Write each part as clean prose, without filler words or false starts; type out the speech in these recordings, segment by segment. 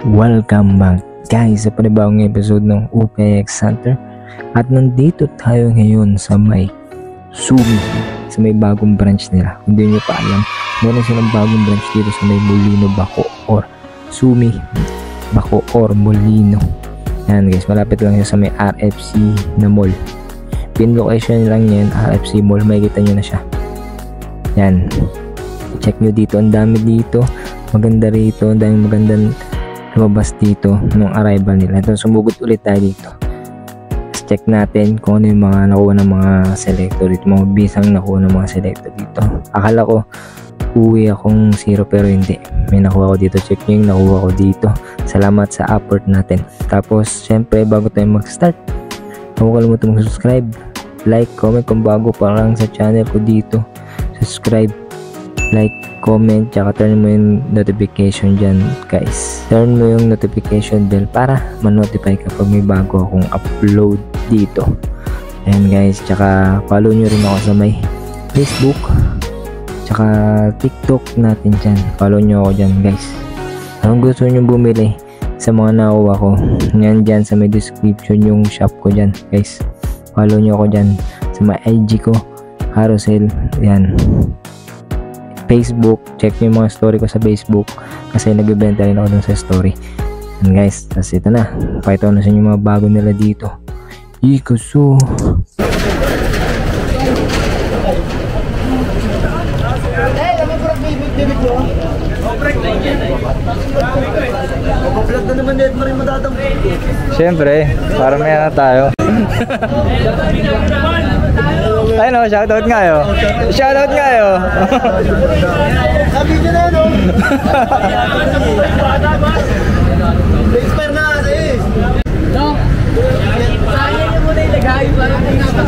Welcome back guys sa panibagong episode ng OPX Hunter. At nandito tayo ngayon sa may Sumi, sa may bagong branch nila. Kung di nyo pa alam, meron silang bagong branch dito sa may Molino, Bacoor. Sumi, Bacoor, Molino. Yan guys, malapit lang siya sa may RFC na mall. Pin location lang yan, RFC mall, makikita nyo na siya. Yan, check nyo dito, ang dami dito, maganda rito, ang daming magandang lumabas dito nung arrival nila. Ito, sumugot ulit tayo dito. Let's check natin kung ano yung mga nakuha ng mga selector dito, mga bisang nakuha ng mga selector dito. Akala ko uwi akong 0 pero hindi, may nakuha ko dito. Check nyo yung nakuha ko dito. Salamat sa effort natin. Tapos syempre bago tayo mag start, huwag kalimutan mag-subscribe, like, comment kung bago pa lang sa channel ko dito. Subscribe, like, comment, tsaka turn mo yung notification dyan guys. Turn mo yung notification bell para ma-notify kapag may bago akong upload dito. Ayan guys, tsaka follow nyo rin ako sa may Facebook tsaka TikTok natin dyan. Follow nyo ako dyan guys. Kung gusto nyo bumili sa mga nakuha ko, yan dyan sa may description yung shop ko dyan guys. Follow nyo ako dyan sa may IG ko, Carousel. Yan, Facebook, check nyo yung mga story ko sa Facebook kasi nagbibenta rin ako dun sa story. And guys, tas ito na, pakita ko na sa inyo mga bago nila dito. Ikuso siyempre, para may ano tayo. Ay no, shoutout nga yo. Shoutout nga yo. Sabi nyo na no. Expert na kasi. No. Sayang mo muna ilagay para tingnan ko.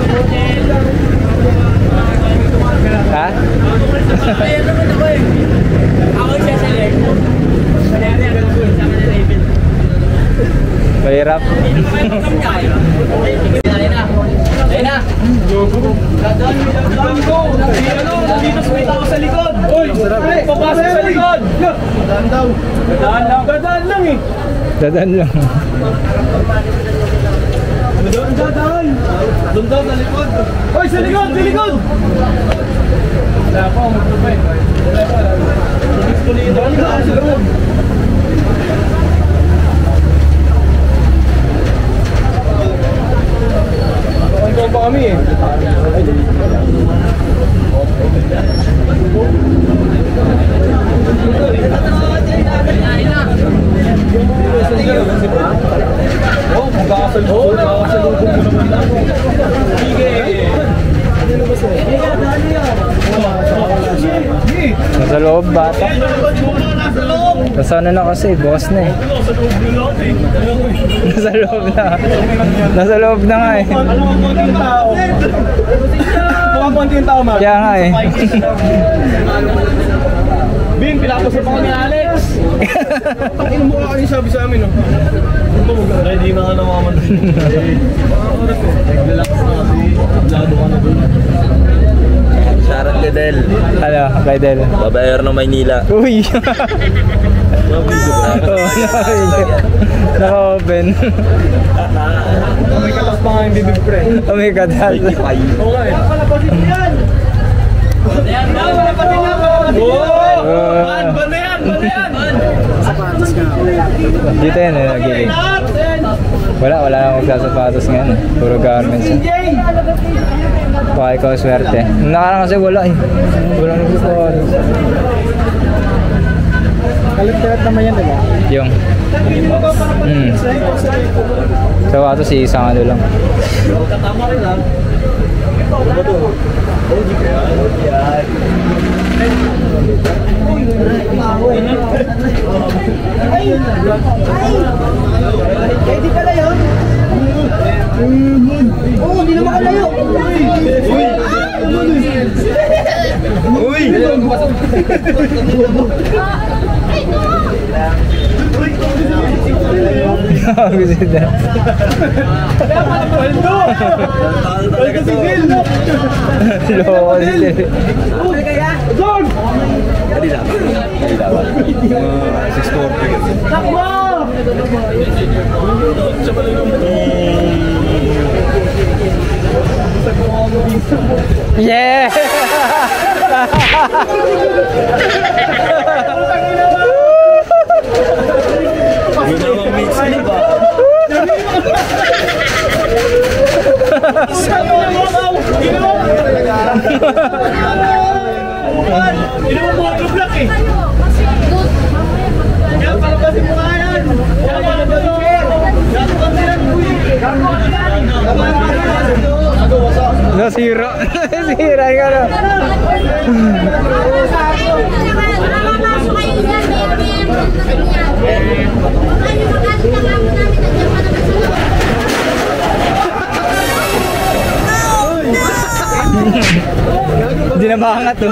Ha? Ayun naman ako eh. Ako siya sa leg. Kanyari ang gagawin sa akin na label. Mahirap. Ayun na! Dadaan ko! Nandito sa may tao sa likod! Uy! Papasok sa likod! Dadaan daw! Dadaan lang! Dadaan lang eh! Dadaan lang! Ano daw ang dadaan? Doon daw sa likod! Uy! Sa likod! Sa likod! Wala pa ako magtubay. Wala pa. Gusto niyo doon ka sa loob. Ito pa kami eh. Oh, magkakasalubong mo nasa loob bata. Nasana na kasi, boss na eh. Nasa loob na. Nasa loob na nga eh. Mukhang konti yung tao, Mark. Kaya nga eh. Bin, pinapasok ako ni Alex. Ang inumukha ka niya sabi sa amin, no? Ready na nga naman. Relax na kasi. Lado ka na dun. Shoutout kay Del. Ano, kay Del? Babaer ng Maynila. Uy! Naka-open. May katas pa nga yung bibig pre. May katas. Okay. Palapasin mo yan! Yan! Palapasin yan! Ban! Ban na yan! Ban na yan! Sapatos ka. Dito yan eh, nagiling. Wala akong magsasapatos ngayon eh. Puro garments eh. Baka ikaw swerte. Nakarang kasi wala eh. Wala nagsasapatos. Kalit-kalit naman yan, diba? Yung sapatos isang ano lang. Tatama rin lang. Ano to? Ay, di pala yun. Oo, di naman kalayo. Uy! Gago si Dan. Paldo! Paldo si Bill! Loko si Bill. Uy, kaya? John! Hindi dapat. 640. Takbo! Yeah! Ginawang mix na ba? Ginawang mga trublak eh. Kaya palabasin mo nga yan. Kaya palabasin mo yan. Nasira. Nasira ka na. Hindi na makangat to.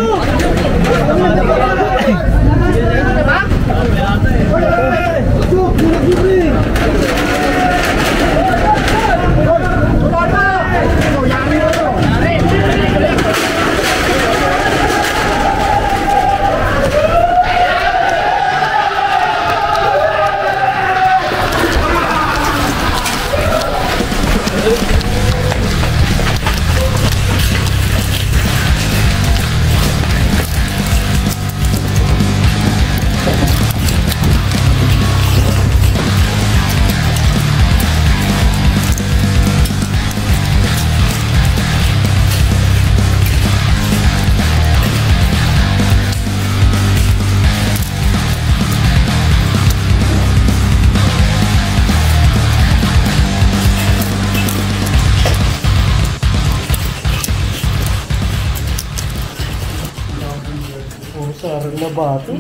Sarang na bato.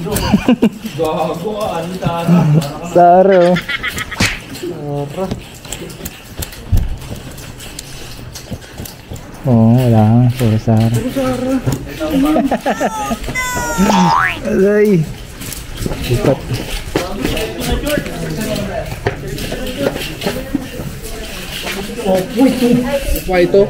Gago ka, anita. Saro. Sara. Oo, wala nga. Puro Saro. Aray. Ipat. Apa itu?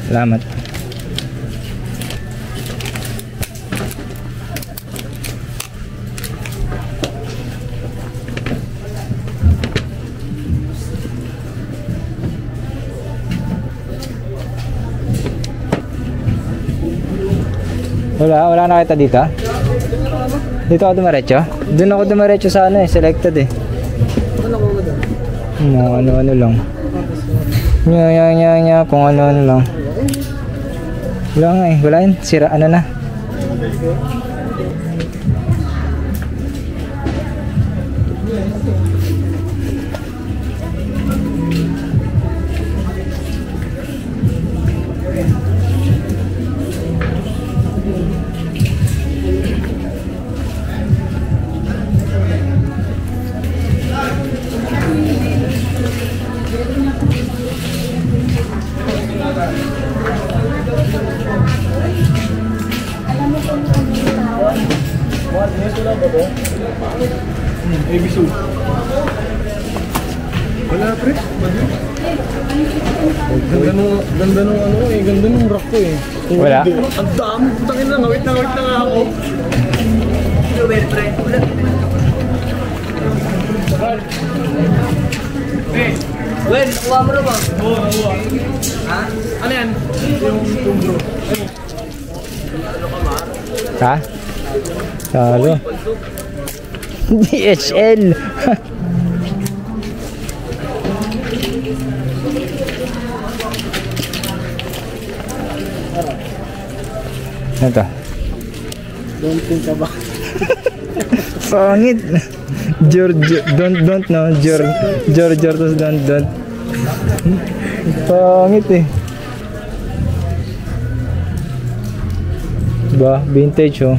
Salamat. Wala na kita dito. Dito ako dumiretso. Doon ako dumiretso sa ano eh, selected eh. Ano lang. Nya kung ano lang. Wala nga eh, wala yun. Sira ano na. Ebisu. Wala pre. Ganda nung ano eh, ganda nung rock ko eh. Wala. Ang dami, putangin lang, wait na nga ako. Wen, nakuha mo na ba? Oo, nakuha. Ha? Ano yan? Yung tumbro. Ha? Talo. DHL. Ano to? Don't think about. Pangit. George, don't no. George, tapos don't. Pangit eh. Diba? Vintage oh.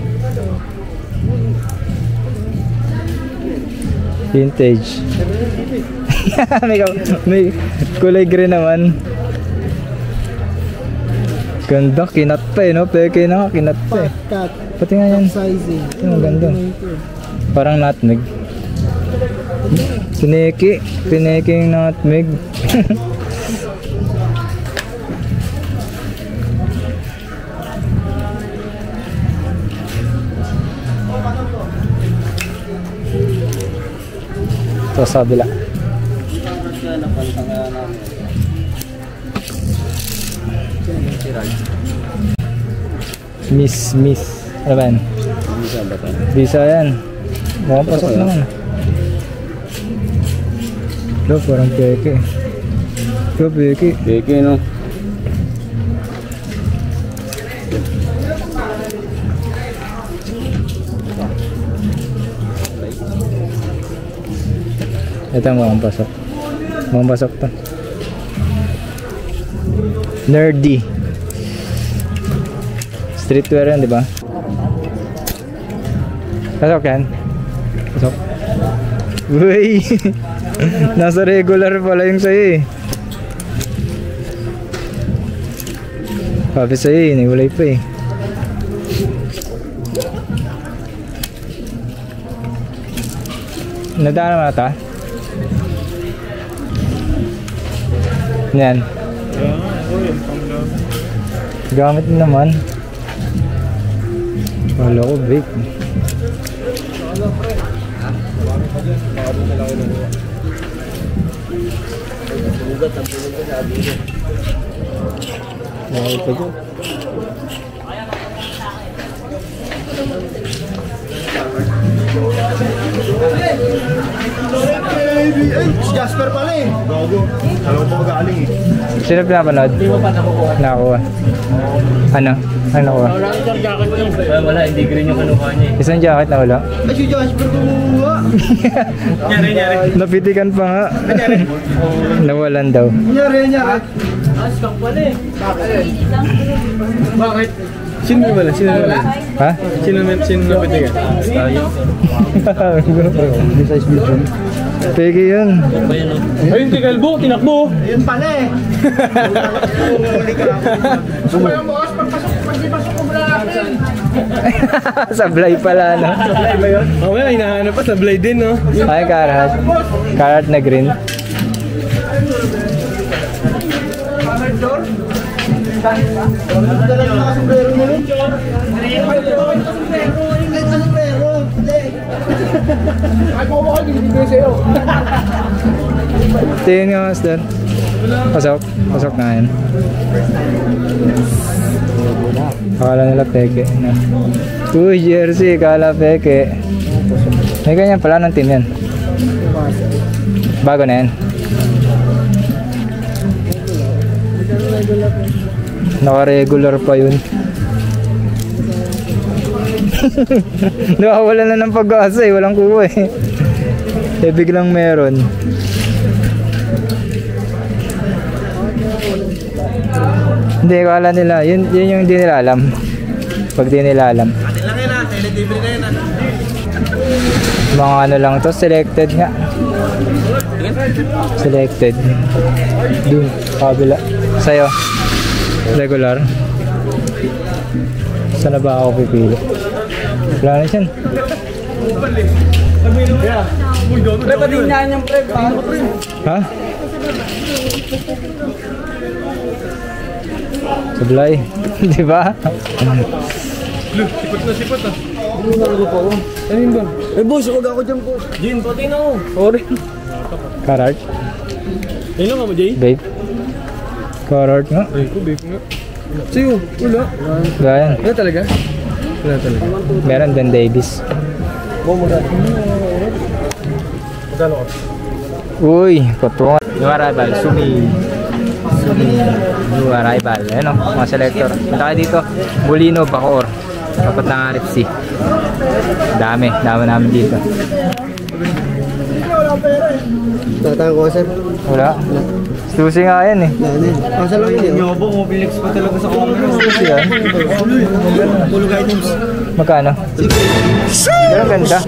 Vintage. may kulay green naman. Ganda, kinat pa eh, no? Peke na nga, kinat pa eh. Pati nga yan. Sizing. Yung ganda. Parang nutmeg. Pineke yung nutmeg. Ito sa kabila. Miss. Ano ba yan? Visa yan. Mukhang pasok naman. Ito, parang peke. Ito, peke. Peke, no? Ito, mukhang pasok. Mukhang pasok to. Nerdy. Streetwear yan, di ba? Pasok yan. Pasok. Uy! Nasa regular pala yung sa'yo eh. Sabi sa'yo eh, naiwalay pa eh. Nadaan naman ata? Yan. Gamit mo naman. Wala ko vape. Mahal pa dyan. Si Jasper pala eh. Bago. Alam ko magaling eh. Sino pinapanood? Hindi mo pa nakukuha. Nakuha. Ano? Ano nakuha? Wala ang jacket niyo. Wala, hindi green yung kanuha niya. Isang jacket na wala? Ay, si Jasper kumuha. Nyari. Napitikan pa nga. Nawalan daw. Nyari. Skak pala eh. Bakit? Sino wala? Ha? Sino napitigan? Tayo. Peke yun. Ba yan o? Ayun, si Kalbo, tinakbo. Ayun pala eh. Sumayon mo, pagpasok ko mula natin. Sablay pala, no? Sablay ba yun? Oo, hinahanap pa, sablay din, no? Ay, karat. Karat na green. Tingin nga, master. Pasok na yan. Akala nila peke. Uy, jersey, akala peke. May ganyan pala ng team yan. Bago na yan. Naka-regular pa yun. Nakawala na ng pag-asa eh. Walang kuha eh. Eh biglang meron. Hindi, kala nila. Yun yung hindi nila alam. Pag di nila alam. Atin lang yan ha, tele-TV na yan ha. Mga ano lang to, selected nga. Selected. Dun, kabila. Sa'yo. Regular. Saan na ba ako pipili? Wala na siyan. Pre, patingnan yung pre. Ha? Sablay. Di ba? Sipot na sipot ah. Ano yun ba? Eh boss, huwag ako dyan po. Jin, pati na ako. Sorry. Carrot? Ayun lang mo, Jay. Vape? Carrot nga? Ay ko, babe nga. Sa'yo, wala. Ganyan. Wala talaga? Wala talaga. Meron Ben Davis. Uy, potongan. New arrival, Sumi. New arrival. Ayan o, mga selector. Punta kayo dito. Molino, Bacoor. Dapat ng RFC. Dami namin dito. Tatang ko sir. Wala. Susi nga yan eh. Asa lang yun. Nyobo, mobilex pa talaga sa Congress. Susi yan. Tulog items. Magkano? Pero ang ganda.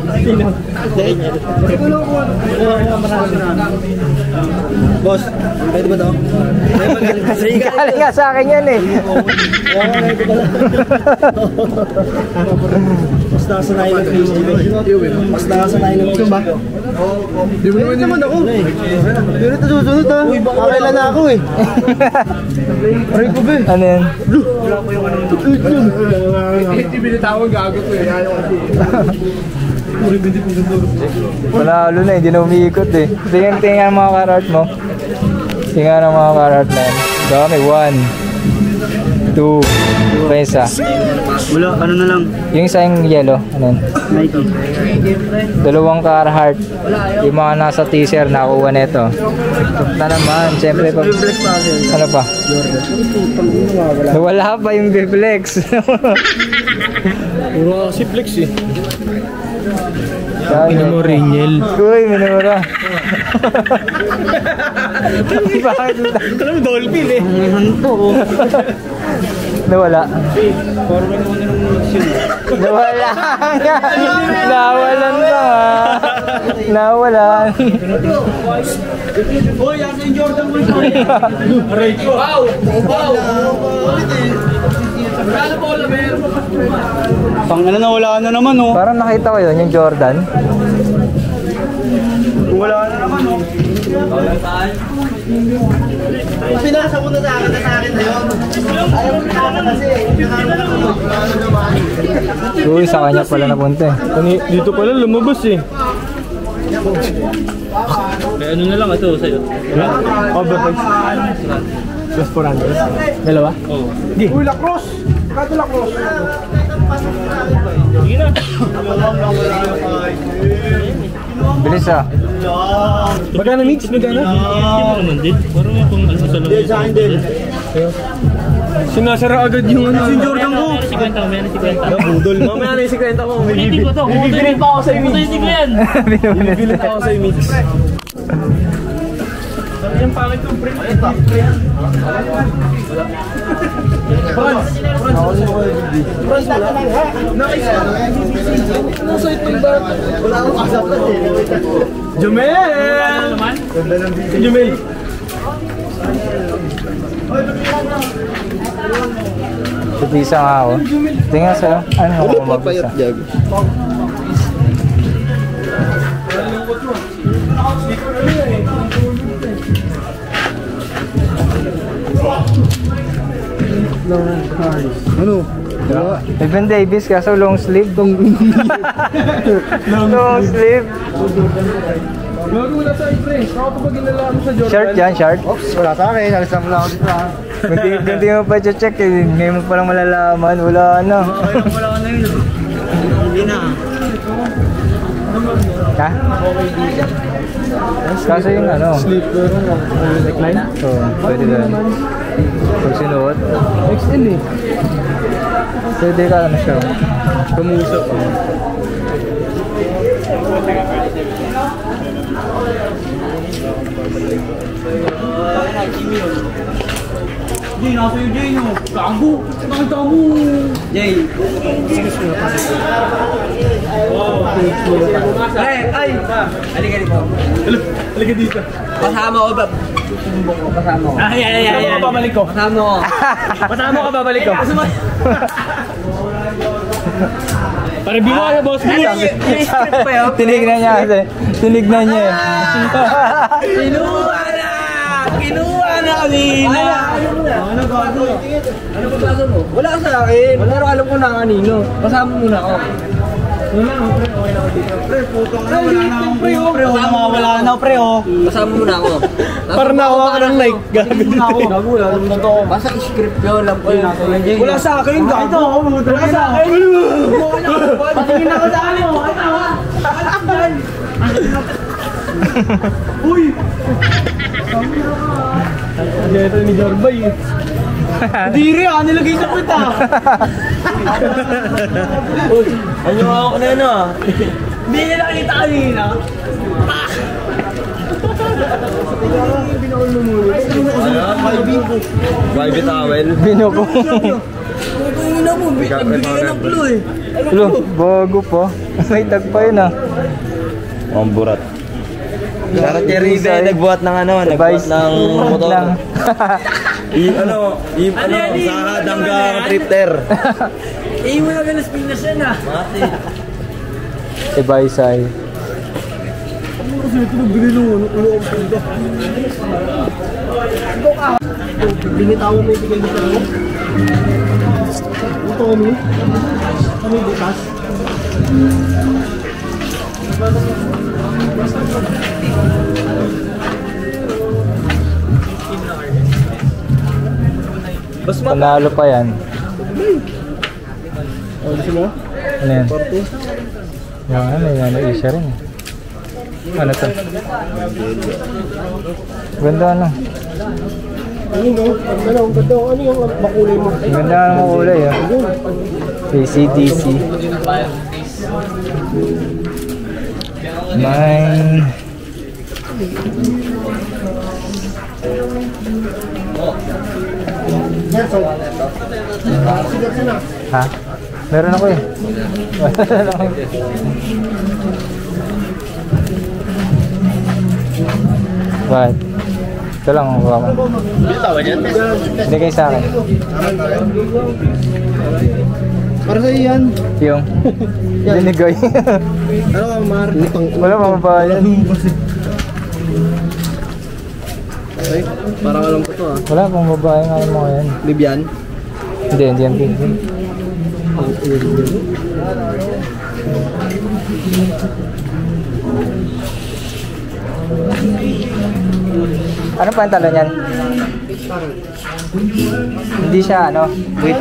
Boss, pwede ba ito? Galing nga sa akin yan eh. Mas nakasanayin ng Mas nakasanayin ng Di mo naman ako. Di rin ito susunod ha. Pakailan na ako eh. Aray ko ba eh. Ano yan? Hindi binitawag gago ko eh. Ayaw kasi. Panalo na, hindi na umiikot eh. Tingnan mga carrot mo. Tingnan ang mga carrot na yan. Dami, 1, 2, pa isa. Wala, ano na lang. Yung isa yung yellow, ano yan? Nike. Dalawang Carhartt. Yung mga nasa teaser, nakuha nito. Na naman, siyempre pa. Ano pa? Wala pa yung Biflex. Puro kasi flex eh. Minumurinyel. Uy, minumura. Bakit? Alam mo, dolphin eh. Nawala. Nawala. Nawalan na. Nawalan. Hoy, asa yung Jordan mo ito? Aray ko. Wow! Wow! Pang ano na, wala na naman oh. Parang nakita ko yun, yung Jordan. Wala na naman oh. Pinasa ko na sa akin na yun. Ayaw mo na kasi. Uy, sa kanya pala napunta eh. Dito pala lumabas eh. May ano na lang ito sa'yo. Overpriced. Just 400. Dalawa? Oo. Uy, lacrosse! Kato lacrosse! Sige na. Bilis ah. Magkano mix? Magkano? Hindi mo naman din. Parang kung ano sa lang. Sa akin din. Sinasara agad yung ano. Si Jordan ko. Meron 50. Budol. Mamaya na yung 50 ko. Hindi ko to. Bibili pa ako sa mix. Hindi ko yan. Bibili pa ako sa mix. Yung pangit yung print. Franz wala. Nasa itong bata. Wala akong kasapat eh. Jumel! Si Jumel. Pipisa nga ako. Tingnan sa'yo. Ano ako mabisa? Ano? Ben Davis kaso long sleeve. Long sleeve. Bago wala sa friends. Ako pag ginala mo sa Jordan. Shirt yan, shirt. Oops, wala sa akin. Alis lang ako dito ha. Hindi mo pa check eh. Ngayon mo palang malalaman. Wala na. Wala ka na yun. Hindi na. Ha? Kaso yung ano. Sleeper. Neckline? So, pwede doon. Pag sinuot. XL eh. Pwede ka ano siya. Kamusap. Jay, nasa yung Jay no? Gago! Nakita mo! Jay! Ay! Halika dito. Halika dito. Kasama ko ba? Kasama ko. Ay! Kasama ka babalik ko. Kasama ko. Kasama ka babalik ko. Review mo na boss. Script pa yun. Tinignan niya kasi. Tinignan niya eh. Kinuha na kanina. Ano bago mo? Wala ka sa akin. Pero alam ko na kanino. Kasama muna ako. Wala na, pre. Okay na ako dito. Pre, putong na. Wala na akong pre. Wala na, pre. Kasama muna ako. Parang nakuha ka ng like. Gagawin na ako. Wala naman ako. Basta script yun. Alam ko yun. Wala sa akin. Ito ako. Wala sa akin. Patingin ako sa akin. Uy! Ito ni Jorbay. Diri nilagay sa kwita. Uy, ano ako na yun ah. Hindi nila nakita kanina. Private towel. Binuko. Nagbigay ng clue eh. Lo, bago pa. May tag pa yun ah. Ang burat. Sarap kay Ribe, nagbuhat ng nagbuhat ng motor. Sahad hanggang drifter. Mo na ganas Pinas yan ah. Mati. Ibay-say. Binitawan mo ibigay dito ako. Ito kami. Kami bukas. Panalo pa yan. Gusto mo? Ano yan? Yung ano, isa rin. Ano to? Ganda ano? Ang ganda. Ano yung makulay mo? Ganda ang makulay ah. ACDC. Mine. Ha? Meron ako eh. Meron ako. Bakit? Ito lang ang buwakan. Hindi kayo sa akin. Para sa'yo yan. Yung binigay. Ano ka, Mar? Wala mamabayan. Ay, parang alam ko to ah. Wala pang babae nga yung mga yan. Libyan? Hindi yan pinsin. Ano pa ang talo niyan? Hindi siya ano, with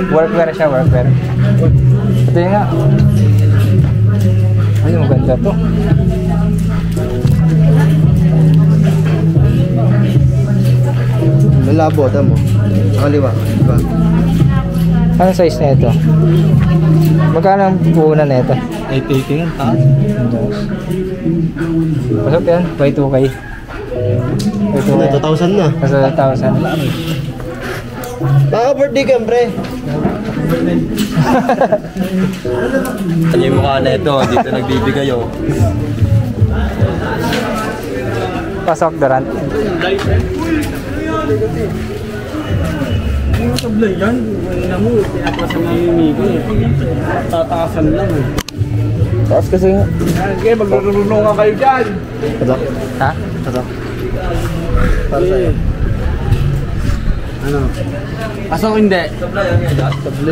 workwear siya, workwear. Ito yun nga. Ay, maganda to. Malabo, tamo. Sa kaliwa, diba? Anong size na ito? Magkano ang puhunan na ito? 880 nga, taas. Pasok yan, by 2K. By 2K. 2,000 na. Nasa 1,000. Baka birthday ka, pre. Ano yung mukha na ito? Dito nagbibigay oh. Pasok Durant. Yung sablay yan, wala mo, pinapa sa mga mimigo eh. Tatakasan lang eh. Taas kasi nga. Sige, maglulungan kayo dyan. Patok? Ha? Patok? Para sa'yo. Ano? Asok hindi?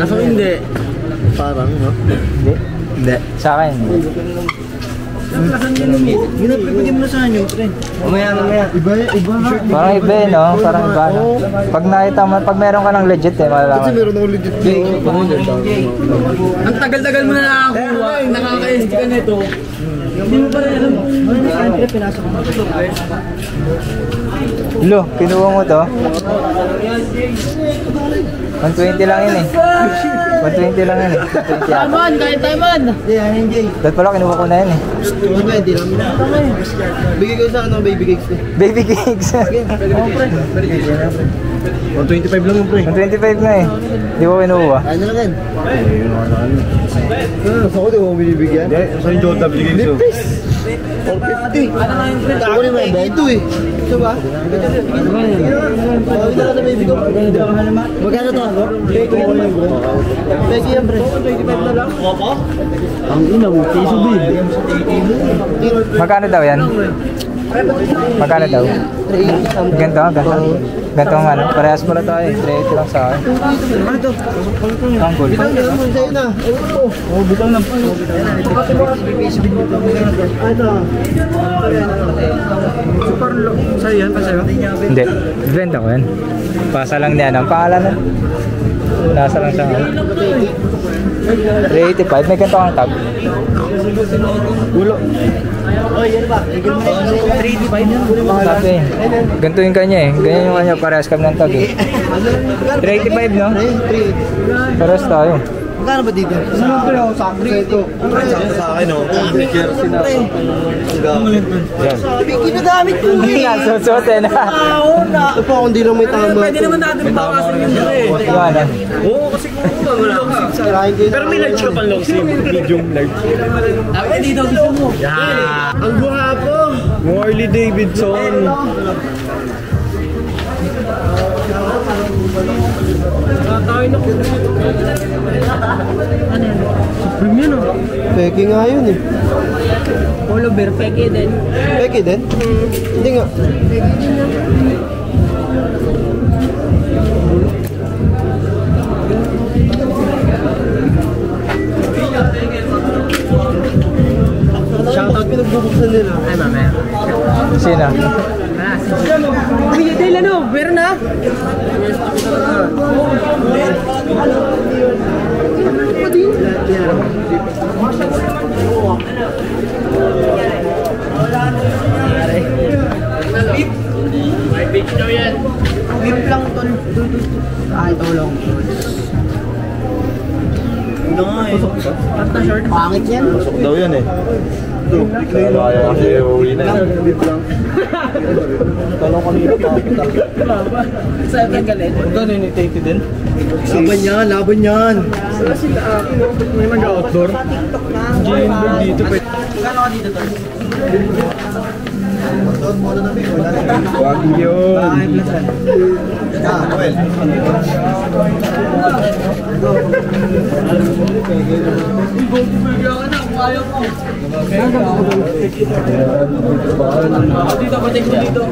Asok hindi? Parang, no? Hindi. Hindi. Sa akin. Ginapipigyan mo na sa inyo, pre. Mamaya. Iba. Parang iba eh, no? Parang iba, no? Pag nakita mo, pag meron ka ng legit eh, malalaman. Meron akong legit. Ang tagal-tagal mo na nakakuha. Nakaka-SD ka nito. Hindi mo pa rin alam. Ano yung pinasok mo? Lo, kinuha mo to? 120 lang yun eh. 120 lang yun eh. 120 yata. Taman, kahit taman. Hindi, yan Jay. Dahil pala kinuha ko na yun eh. 120 lang. Bigay ko sa baby cakes. Baby cakes. Pwede mo, pre. 125 lang yung pre. 125 na eh. Di ko kinuha. Ano na rin? Sa ko di mo binibigyan? Hindi, sa yung Jota binigay ko. 450. Ano na yung pre? Ako rin may ito eh. Ito ba? Magkano to? Peki yan pre. 25 na lang. Ang ina mo, piso din. Magkano daw yan? Magkano daw? Ganito, ganito. Ganito ang ano. Parehas pala tayo eh. 380 lang sa akin. Ano to? Tanggol. Sa'yo na. Oh, butang na. Ano? Super low. Sa'yo yan? Sa'yo? Hindi. Benta ko yan. Pasa lang niya. Ang pangalan na. Nasa lang sa akin. 385. May ganito kang tag. Ulo. Oh, yan ba? 385 yan. Sabi, ganito yung kanya eh. Ganyan yung kanya. Parehas kami ng tag eh. 385 no? 3. Parehas tayo. Magkano ba dito? Ano ba yung sakto? Ito. Sa akin o. Jersey na. Yan. Ginagamit ko Hindi nga, susuotin na. Ito pa, kung di lang may tama. Pwede naman natin bawasan yung pre. Yan ah. Oo, kasi kung wala ka. Pero may large ka pang long sleeve. Medium large. Hindi daw gusto mo. Yeah. Ang guwapo! Harley Davidson. Tayo na. Supreme yun o. Peke nga yun eh. Pullover, peke din. Peke din? Hindi nga. Shoutout pinagbubuksan nila. Ay, mamaya. Sino? Uy, Dale, ano? Meron na? May bitch daw yan. Whip lang ito. Ay, tulong. Ano nga eh. At na short. Pangit yan. Pasok daw yan eh. Kaya kasi uwi na yan. Talong kanina pa. Saan ka galit? Magkano yung take din? Laban yan, laban yan. May mag-outdoor. Gymberg dito. Gano'n ka dito to? Wag yun. Well. Dito, patik mo dito.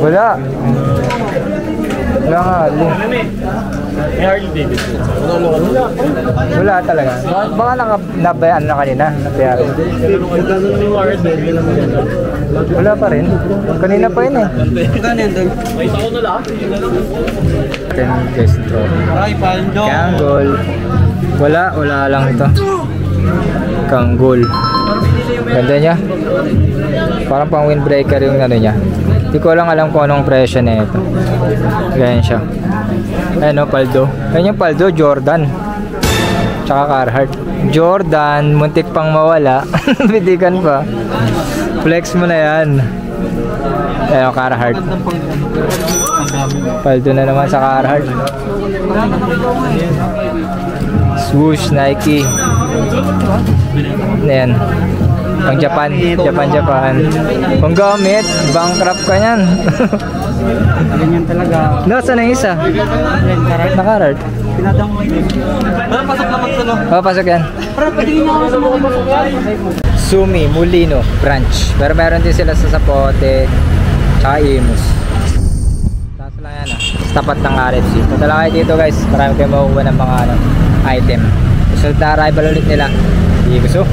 Wala. Wala nga, Ali. May Harley Davidson. Wala talaga. Baka nabayaan na kanina. Nabayaan. Wala pa rin. Kanina pa yun eh. Magkano yan doon? May isa ko na lang. 10 guest trophy. Ay, paldo. Kanggol. Wala lang ito. Kanggol. Ganda niya. Parang pang windbreaker yung ano niya. Hindi ko lang alam kung anong presyo na ito. Ganyan siya. Ayan o, paldo. Ganyan yung paldo, Jordan. Tsaka Carhartt. Jordan, muntik pang mawala. Bitikan pa. Flex mo na yan. Ayan o, Carhartt. Paldo na naman sa Carhartt. Swoosh, Nike. Ayan. Pang Japan. Kung gamit, bankrupt ka yan. Ganyan talaga. Nasaan ang isa? Naka-Carhartt. Pinadang mo yun. Pasok naman sa no? Oh, pasok yan. Pero pwede nyo ako sa mga pasok yan. Sumi, Molino, branch. Pero meron din sila sa Zapote, tsaka Imus. Taas lang yan ah. Tapat ng RFC. Punta lang kayo dito guys. Marami kayo makukuha ng mga item. Result na arrival ulit nila. Imus oh.